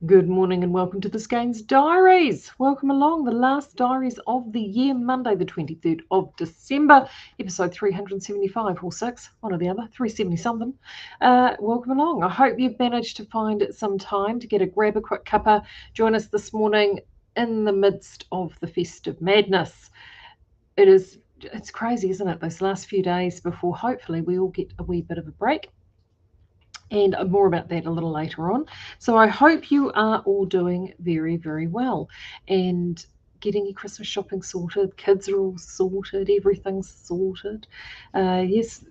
Good morning and welcome to the Skeinz Diaries. Welcome along, the last diaries of the year, Monday the 23rd of December, episode 375 or 6, one or the other, 370 something. Welcome along. I hope you've managed to find some time to grab a quick cuppa, join us this morning in the midst of the festive madness. It's crazy, isn't it, those last few days before hopefully we all get a wee bit of a break. And more about that a little later on. So I hope you are all doing very, very well and getting your Christmas shopping sorted. Kids are all sorted. Everything's sorted. Yes,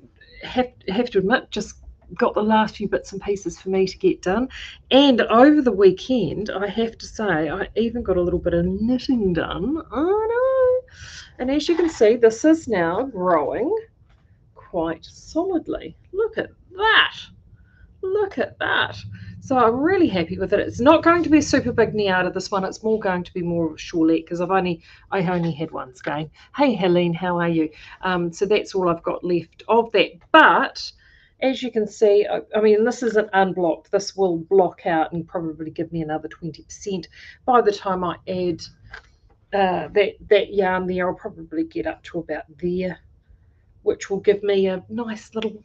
have to admit, just got the last few bits and pieces for me to get done. And over the weekend, I have to say, I even got a little bit of knitting done. I know. And as you can see, this is now growing quite solidly. Look at that. Look at that. So I'm really happy with it. It's not going to be a super big Niata, this one. It's more going to be more of a Shawlette because I only had one skein. Hey, Helene, how are you? So that's all I've got left of that. But as you can see, I mean, this isn't unblocked. This will block out and probably give me another 20%. By the time I add that yarn there, I'll probably get up to about there, which will give me a nice little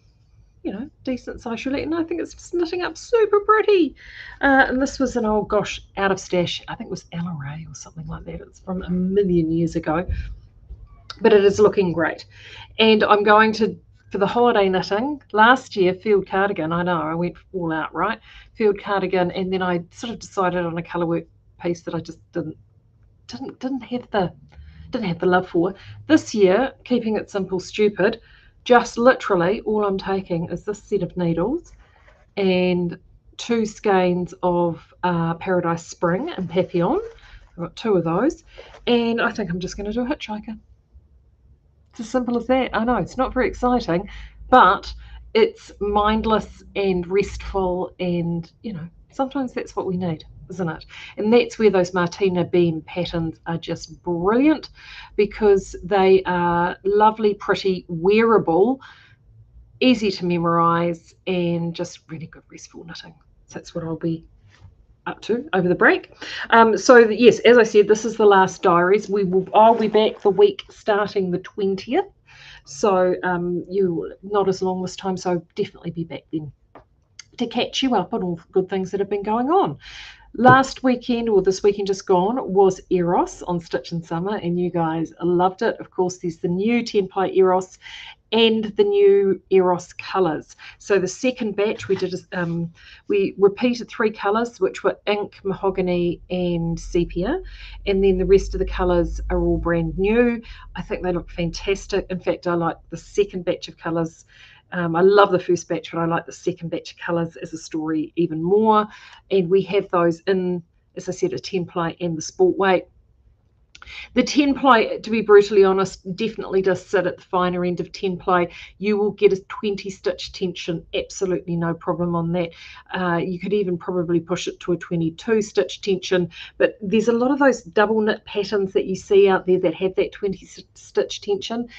decent size Shawlette, and I think it's just knitting up super pretty. And this was an old out of stash. I think it was Ella Ray or something like that. It's from a million years ago, but it is looking great. And I'm going to, for the holiday knitting, last year, field cardigan. I know I went all out, right? Field cardigan, and then I sort of decided on a colourwork piece that I just didn't have the love for. This year, keeping it simple, stupid. Just literally all I'm taking is this set of needles and 2 skeins of Paradise Spring and Papillon. I've got 2 of those, and I think I'm just going to do a hitchhiker. It's as simple as that. I know it's not very exciting, but it's mindless and restful, and sometimes that's what we need, isn't it? And that's where those Martina Beam patterns are just brilliant, because they are lovely, pretty, wearable, easy to memorize, and just really good restful knitting. So that's what I'll be up to over the break. So yes, as I said, this is the last diaries. I'll be back the week starting the 20th. So you not as long this time, so definitely be back then to catch you up on all the good things that have been going on. Last weekend, or this weekend just gone, was Eros on Stitchin Summer, and you guys loved it. Of course, there's the new 10-ply Eros and the new Eros colours. So the second batch we did, we repeated 3 colours, which were ink, mahogany, and sepia, and then the rest of the colours are all brand new. I think they look fantastic. In fact, I like the second batch of colours. I love the first batch, but I like the second batch of colours as a story even more. And we have those in, as I said, a 10-ply and the sport weight. The 10-ply, to be brutally honest, definitely does sit at the finer end of 10-ply. You will get a 20-stitch tension, absolutely no problem on that. You could even probably push it to a 22-stitch tension, but there's a lot of those double knit patterns that you see out there that have that 20-stitch tension.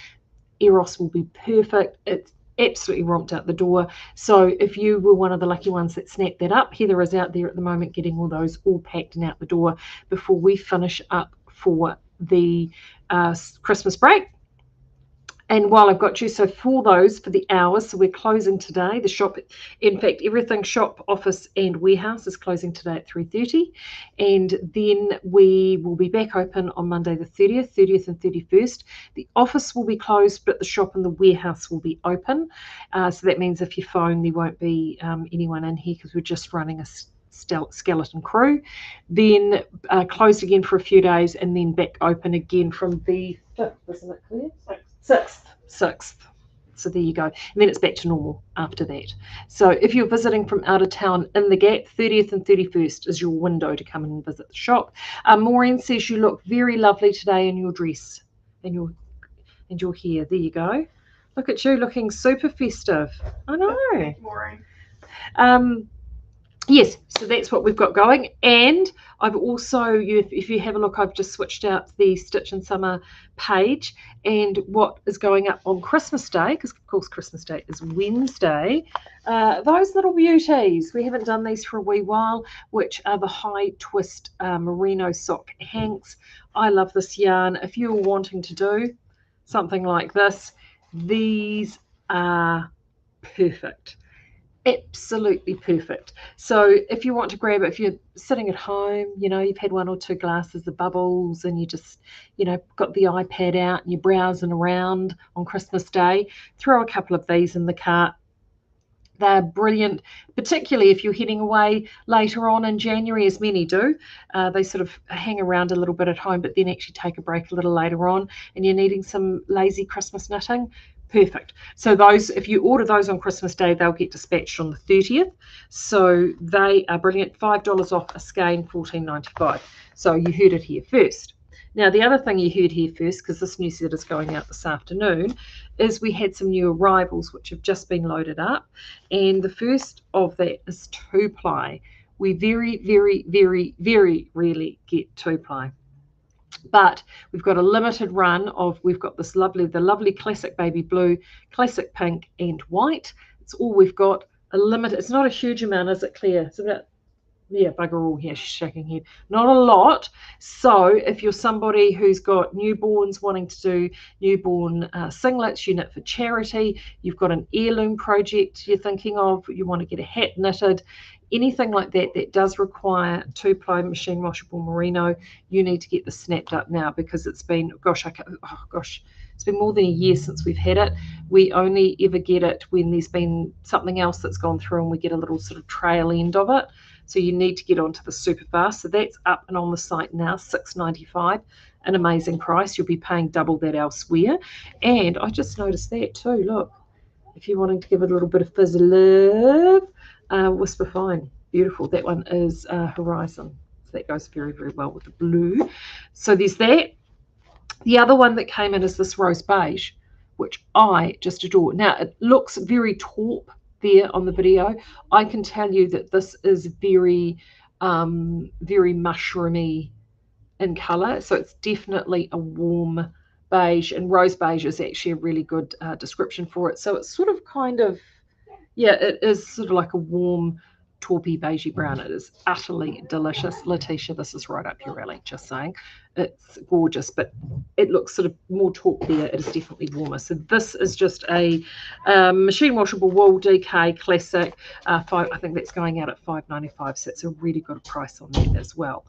Eros will be perfect. It's absolutely romped out the door. So if you were one of the lucky ones that snapped that up, Heather is out there at the moment getting all those all packed and out the door before we finish up for the Christmas break. And while I've got you, so for the hours, so we're closing today. The shop, in fact, everything shop, office, and warehouse is closing today at 3:30. And then we will be back open on Monday the 30th and 31st. The office will be closed, but the shop and the warehouse will be open. So that means if you phone, there won't be anyone in here because we're just running a skeleton crew. Then closed again for a few days, and then back open again from the 5th, isn't it clear? 6th. So there you go. And then it's back to normal after that. So if you're visiting from out of town in the gap, 30th and 31st is your window to come and visit the shop. Maureen says you look very lovely today in your dress and your hair. There you go. Look at you looking super festive. I know. Thank you, Maureen. Yes, so that's what we've got going. And I've also, if you have a look, I've just switched out the Stitchin Summer page, and what is going up on Christmas Day, because of course Christmas Day is Wednesday, those little beauties, we haven't done these for a wee while, which are the high twist merino sock hanks. I love this yarn. If you're wanting to do something like this, these are perfect. Absolutely perfect. So if you want to grab it, if you're sitting at home, you've had one or two glasses of bubbles and you just, got the iPad out and you're browsing around on Christmas Day, throw a couple of these in the cart. They're brilliant, particularly if you're heading away later on in January, as many do. They sort of hang around a little bit at home, but then actually take a break a little later on, and you're needing some lazy Christmas knitting. Perfect. So those, if you order those on Christmas Day, they'll get dispatched on the 30th. So they are brilliant. $5 off a skein, $14.95. So you heard it here first. Now, the other thing you heard here first, because this newsletter is going out this afternoon, is we had some new arrivals which have just been loaded up. And the first of that is 2-ply. We very, very, very, very rarely get 2-ply. But we've got a limited run of, we've got this the lovely classic baby blue, classic pink, and white. It's all we've got. A limited, it's not a huge amount, is it, Claire? It's about, yeah, bugger all here, she's shaking head. Not a lot. So if you're somebody who's got newborns wanting to do newborn singlets, you knit for charity, you've got an heirloom project you're thinking of, you want to get a hat knitted, anything like that that does require 2-ply machine washable merino, you need to get this snapped up now, because it's been, it's been more than a year since we've had it. We only ever get it when there's been something else that's gone through and we get a little sort of trail end of it. So you need to get onto the super fast. So that's up and on the site now, $6.95, an amazing price. You'll be paying double that elsewhere. And I just noticed that too. Look, if you're wanting to give it a little bit of fizz love, Whisper Fine, beautiful. That one is Horizon. So that goes very, very well with the blue. So there's that. The other one that came in is this rose beige, which I just adore. Now, it looks very taupe there on the video. I can tell you that this is very, very mushroomy in colour. So it's definitely a warm beige, and rose beige is actually a really good description for it. So it's sort of kind of, yeah, it is sort of like a warm taupey beigey brown. It is utterly delicious. Letitia, this is right up your alley, just saying. It's gorgeous, but it looks sort of more taupe there. It is definitely warmer. So this is just a machine washable wool DK classic. I think that's going out at $5.95, so it's a really good price on that as well.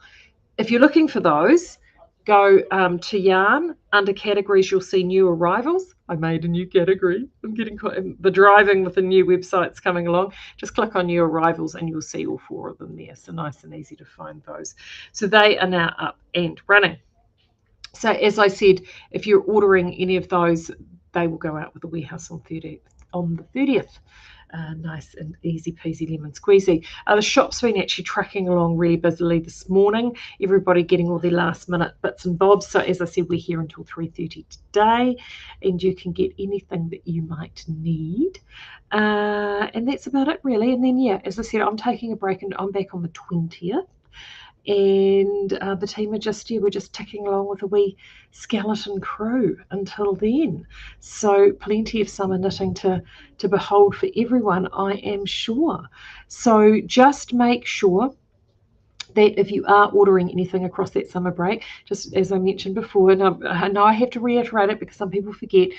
If you're looking for those, go to yarn. Under categories, you'll see new arrivals. I made a new category. I'm getting quite, the driving with the new websites coming along. Just click on new arrivals and you'll see all 4 of them there. So nice and easy to find those. So they are now up and running. So as I said, if you're ordering any of those, they will go out with the warehouse on the 30th. Nice and easy peasy lemon squeezy. The shop's been actually tracking along really busily this morning. Everybody getting all their last minute bits and bobs. So as I said, we're here until 3:30 today, and you can get anything that you might need. And that's about it really. And then, yeah, as I said, I'm taking a break and I'm back on the 20th. And the team are just, we're just ticking along with a wee skeleton crew until then. So plenty of summer knitting to behold for everyone, I am sure. So just make sure that if you are ordering anything across that summer break, just as I mentioned before, and I know I have to reiterate it because some people forget,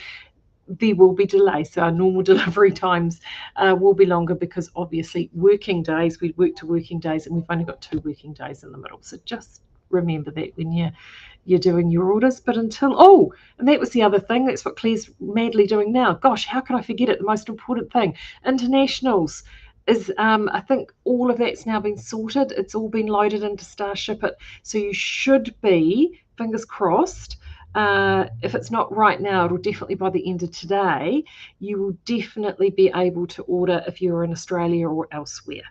there will be delays. So our normal delivery times will be longer because obviously working days, we work to working days, and we've only got 2 working days in the middle. So just remember that when you're doing your orders. But until, and that was the other thing. That's what Claire's madly doing now. Gosh, how could I forget it? The most important thing, internationals. Is I think all of that's now been sorted. It's all been loaded into Starship It. So you should be, fingers crossed, if it's not right now, it'll definitely by the end of today, you will definitely be able to order if you're in Australia or elsewhere.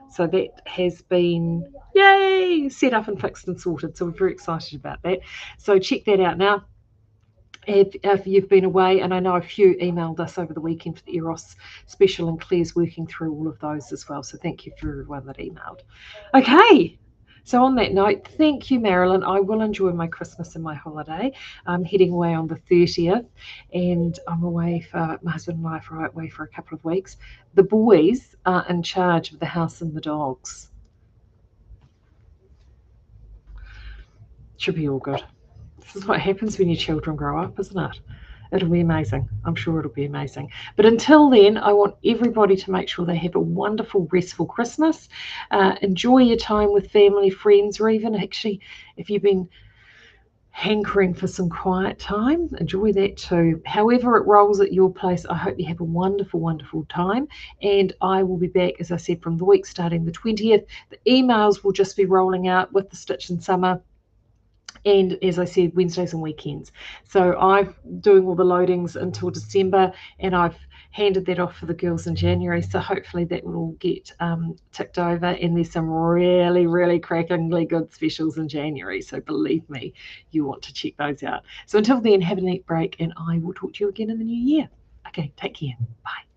So that has been, yay, set up and fixed and sorted. So we're very excited about that. So check that out now. If you've been away, and I know a few emailed us over the weekend for the Eros special, and Claire's working through all of those as well. So thank you for everyone that emailed. Okay. So on that note, thank you, Marilyn. I will enjoy my Christmas and my holiday. I'm heading away on the 30th, and I'm away for, my husband and I are away for a couple of weeks. The boys are in charge of the house and the dogs. Should be all good. This is what happens when your children grow up, isn't it? It'll be amazing. I'm sure it'll be amazing. But until then, I want everybody to make sure they have a wonderful, restful Christmas. Enjoy your time with family, friends, or even actually, if you've been hankering for some quiet time, enjoy that too. However it rolls at your place, I hope you have a wonderful, wonderful time. And I will be back, as I said, from the week starting the 20th. The emails will just be rolling out with the Stitchin Summer. And as I said, Wednesdays and weekends. So I'm doing all the loadings until December, and I've handed that off for the girls in January. So hopefully that will all get ticked over, and there's some really, really crackingly good specials in January. So believe me, you want to check those out. So until then, have a neat break, and I will talk to you again in the new year. Okay, take care. Bye.